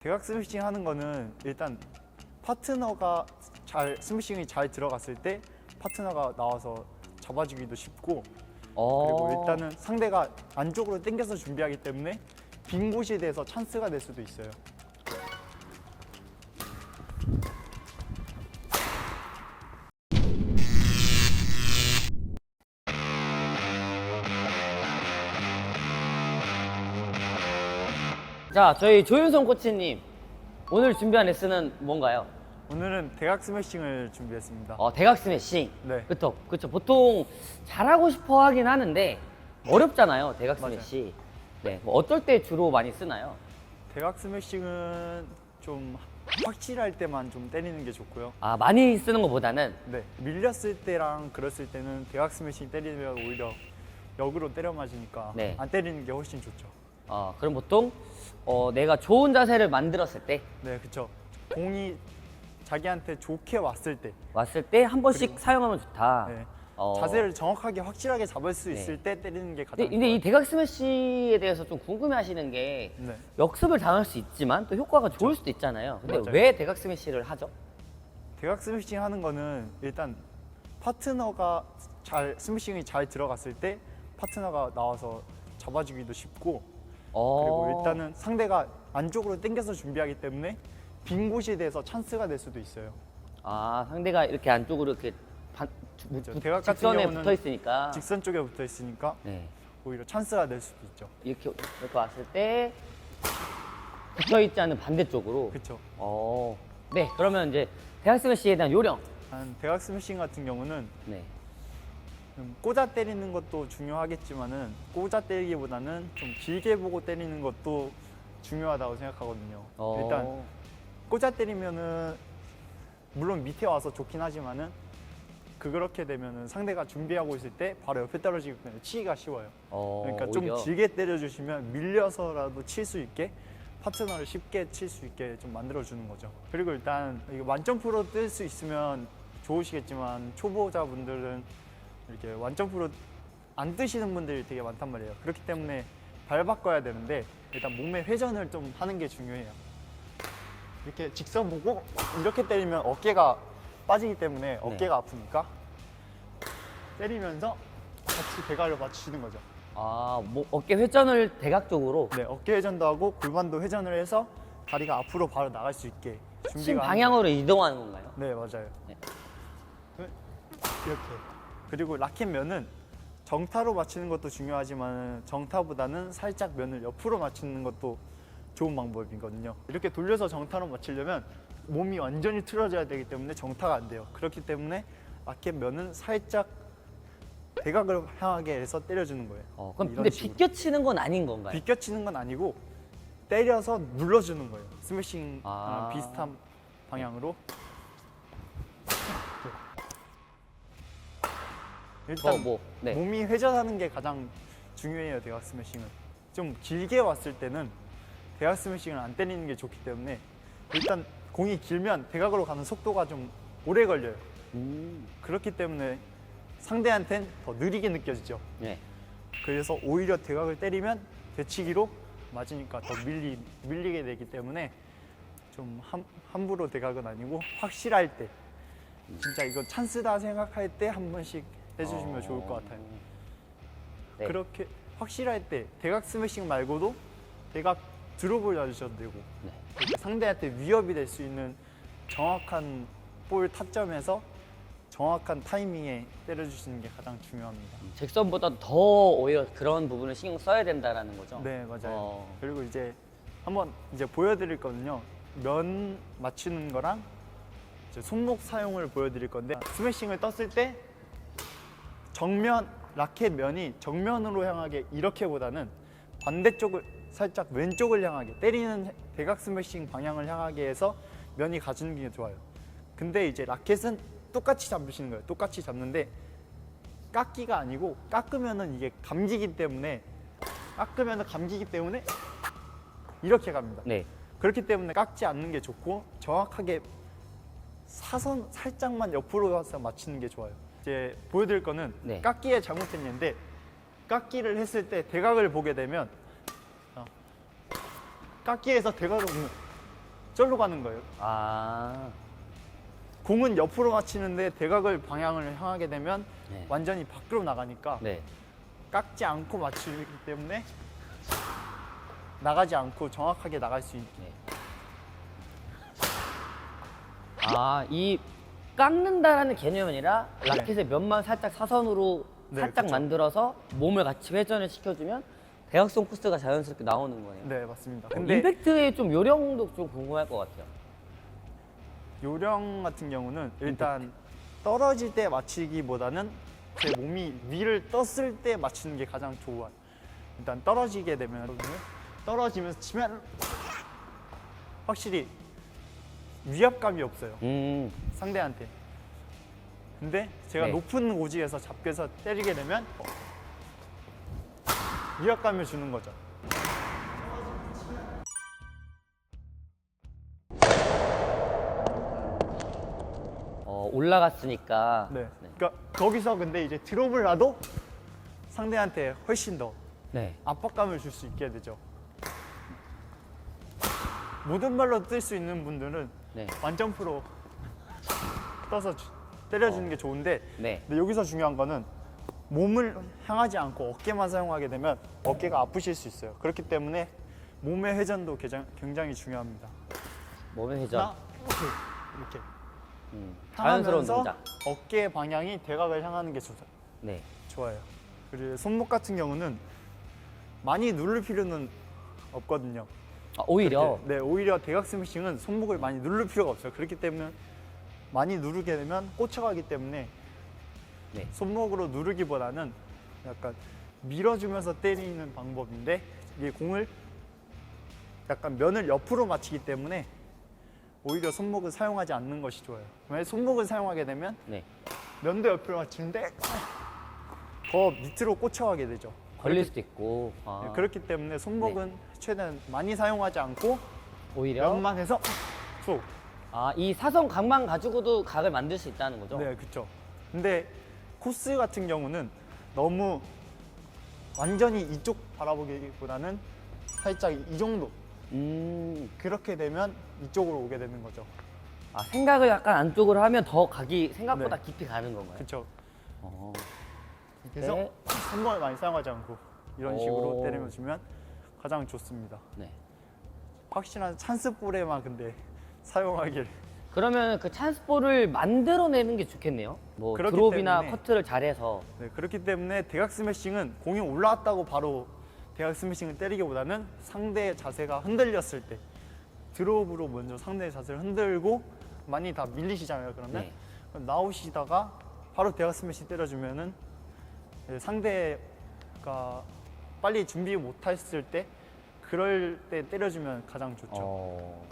대각 스매싱 하는 거는 일단 파트너가 스매싱이 잘 들어갔을 때 파트너가 나와서 잡아주기도 쉽고, 그리고 일단은 상대가 안쪽으로 당겨서 준비하기 때문에 빈 곳에 대해서 찬스가 될 수도 있어요. 자, 저희 조윤성 코치님, 오늘 준비한 레슨은 뭔가요? 오늘은 대각 스매싱을 준비했습니다. 대각 스매싱. 네. 그쵸. 보통 잘하고 싶어 하긴 하는데 어렵잖아요, 대각 맞아요. 스매시. 네. 뭐 어떨 때 주로 많이 쓰나요? 대각 스매싱은 좀 확실할 때만 좀 때리는 게 좋고요. 많이 쓰는 것보다는. 네, 밀렸을 때랑 그랬을 때는 대각 스매싱 때리면 오히려 역으로 때려 맞으니까 네. 안 때리는 게 훨씬 좋죠. 그럼 보통 내가 좋은 자세를 만들었을 때, 네, 그쵸. 공이 자기한테 좋게 왔을 때, 한 번씩 사용하면 좋다. 네. 어. 자세를 정확하게 확실하게 잡을 수 네. 있을 때 때리는 게 가장 근데 이 좋아요. 대각 스매시에 대해서 좀 궁금해 하시는 게 네. 역습을 당할 수 있지만 또 효과가 좋을 수도 있잖아요. 근데 맞아요. 왜 대각 스매시를 하죠? 대각 스매싱 하는 거는 일단 파트너가 스매싱이 잘 들어갔을 때 파트너가 나와서 잡아주기도 쉽고, 그리고 일단은 상대가 안쪽으로 당겨서 준비하기 때문에 빈 곳에 대해서 찬스가 될 수도 있어요. 상대가 이렇게 안쪽으로 이렇게 그렇죠. 대각 같은 직선에 경우는 붙어 있으니까. 직선 쪽에 붙어 있으니까 네. 오히려 찬스가 될 수도 있죠. 이렇게 왔을 때 붙어 있지 않은 반대쪽으로. 그렇죠. 네. 그러면 이제 대각 스매시에 대한 요령. 대각 스매싱 같은 경우는 네. 꽂아 때리는 것도 중요하겠지만은 꽂아 때리기보다는 좀 길게 보고 때리는 것도 중요하다고 생각하거든요. 일단 꽂아 때리면은 물론 밑에 와서 좋긴 하지만은 그렇게 되면은 상대가 준비하고 있을 때 바로 옆에 떨어지기 때문에 치기가 쉬워요. 그러니까 좀 오히려. 길게 때려주시면 밀려서라도 칠 수 있게, 파트너를 쉽게 칠 수 있게 좀 만들어주는 거죠. 그리고 일단 이거 완점프로 뜰 수 있으면 좋으시겠지만 초보자분들은 이렇게 완점프로 안 뜨시는 분들이 되게 많단 말이에요. 그렇기 때문에 발 바꿔야 되는데 일단 몸의 회전을 좀 하는 게 중요해요. 이렇게 직선 보고 이렇게 때리면 어깨가 빠지기 때문에 어깨가 아프니까 때리면서 같이 대각을 맞추시는 거죠. 뭐 어깨 회전을 대각적으로. 네, 어깨 회전도 하고 골반도 회전을 해서 다리가 앞으로 바로 나갈 수 있게 신 준비가 방향으로 이동하는 건가요? 네, 맞아요. 네. 이렇게. 그리고 라켓 면은 정타로 맞추는 것도 중요하지만 정타보다는 살짝 면을 옆으로 맞추는 것도 좋은 방법이거든요. 이렇게 돌려서 정타로 맞추려면 몸이 완전히 틀어져야 되기 때문에 정타가 안 돼요. 그렇기 때문에 라켓 면은 살짝 대각을 향하게 해서 때려주는 거예요. 그럼 이런 근데 식으로. 비껴치는 건 아닌 건가요? 비껴치는 건 아니고 때려서 눌러주는 거예요. 스매싱이랑 아. 비슷한 방향으로. 일단 네. 몸이 회전하는 게 가장 중요해요. 대각 스매싱은 좀 길게 왔을 때는 대각 스매싱을 안 때리는 게 좋기 때문에 일단 공이 길면 대각으로 가는 속도가 좀 오래 걸려요. 그렇기 때문에 상대한텐 더 느리게 느껴지죠. 네. 그래서 오히려 대각을 때리면 되치기로 맞으니까 더 밀리게 되기 때문에 좀 함부로 대각은 아니고 확실할 때, 진짜 이거 찬스다 생각할 때 한 번씩 해주시면 좋을 것 같아요. 네. 그렇게 확실할 때 대각 스매싱 말고도 대각 드롭을 놔주셔도 되고, 네. 이렇게 상대한테 위협이 될 수 있는 정확한 볼 타점에서 정확한 타이밍에 때려주시는 게 가장 중요합니다. 직선보다 더 오히려 그런 부분을 신경 써야 된다라는 거죠? 네, 맞아요. 그리고 이제 한번 이제 보여드릴 거는요. 면 맞추는 거랑 이제 손목 사용을 보여드릴 건데, 스매싱을 떴을 때 정면 라켓 면이 정면으로 향하게 이렇게보다는 반대쪽을 살짝 왼쪽을 향하게, 때리는 대각 스매싱 방향을 향하게 해서 면이 가주는 게 좋아요. 근데 이제 라켓은 똑같이 잡으시는 거예요. 똑같이 잡는데 깎기가 아니고 깎으면은 이게 감기기 때문에 이렇게 갑니다. 네. 그렇기 때문에 깎지 않는 게 좋고 정확하게 사선 살짝만 옆으로 가서 맞추는 게 좋아요. 이제 보여드릴 거는 네. 깎기에 잘못했는데, 깎기를 했을 때 대각을 보게 되면 깎기에서 대각을 보면 쫄로 가는 거예요. 아, 공은 옆으로 맞히는데 대각을 방향을 향하게 되면 네. 완전히 밖으로 나가니까 네. 깎지 않고 맞추기 때문에 나가지 않고 정확하게 나갈 수 있게. 네. 아, 이 깎는다라는 개념이 아니라 라켓의 면만 살짝 사선으로 네, 살짝 그쵸. 만들어서 몸을 같이 회전을 시켜주면 대각선 코스가 자연스럽게 나오는 거네요. 네, 맞습니다. 근데 임팩트의 좀 요령도 좀 궁금할 것 같아요. 요령 같은 경우는 일단 떨어질 때 맞추기보다는 제 몸이 위를 떴을 때 맞추는 게 가장 좋아요. 일단 떨어지게 되면 떨어지면서 치면 확실히 위압감이 없어요. 상대한테. 근데 제가 네. 높은 고지에서 잡혀서 때리게 되면 위압감을 주는 거죠. 올라갔으니까. 네. 그러니까 거기서 근데 이제 드롭을 놔도 상대한테 훨씬 더 네. 압박감을 줄 수 있게 되죠. 모든 발로 뜰 수 있는 분들은 네. 완전 프로 떠서 때려주는 게 좋은데 네. 근데 여기서 중요한 거는 몸을 향하지 않고 어깨만 사용하게 되면 어깨가 아프실 수 있어요. 그렇기 때문에 몸의 회전도 굉장히 중요합니다. 몸의 회전. 하나, 이렇게 자연스러운 하면서 동작. 어깨 방향이 대각을 향하는 게 네. 좋아요. 그리고 손목 같은 경우는 많이 누를 필요는 없거든요. 아, 오히려. 네, 오히려 대각 스매싱은 손목을 많이 누를 필요가 없어요. 그렇기 때문에 많이 누르게 되면 꽂혀가기 때문에 네. 손목으로 누르기보다는 약간 밀어주면서 때리는 방법인데 이게 공을 약간 면을 옆으로 맞추기 때문에 오히려 손목을 사용하지 않는 것이 좋아요. 만약에 손목을 사용하게 되면 네. 면도 옆으로 맞추는데 더 밑으로 꽂혀가게 되죠. 걸릴 수도 있고. 아, 네, 그렇기 때문에 손목은 최대한 많이 사용하지 않고 오히려. 면만 해서 툭. 아, 이 사선 각만 가지고도 각을 만들 수 있다는 거죠? 네, 그렇죠. 근데 코스 같은 경우는 너무 완전히 이쪽 바라보기보다는 살짝 이 정도 그렇게 되면 이쪽으로 오게 되는 거죠. 아, 생각을 약간 안쪽으로 하면 더 각이 생각보다 네. 깊이 가는 건가요? 그렇죠. 어. 그래서 네. 손목을 많이 사용하지 않고 이런 식으로 오. 때리면 주면 가장 좋습니다. 네. 확실한 찬스 볼에만 근데 사용하길. 그러면 그 찬스볼을 만들어내는 게 좋겠네요. 뭐 그렇기 드롭이나 때문에- 커트를 잘해서. 네, 그렇기 때문에 대각 스매싱은 공이 올라왔다고 바로 대각 스매싱을 때리기보다는 상대의 자세가 흔들렸을 때 드롭으로 먼저 상대의 자세를 흔들고 많이 다 밀리시잖아요. 그러면 네. 나오시다가 바로 대각 스매싱 때려주면은 상대가 빨리 준비 못했을 때 그럴 때 때려주면 가장 좋죠.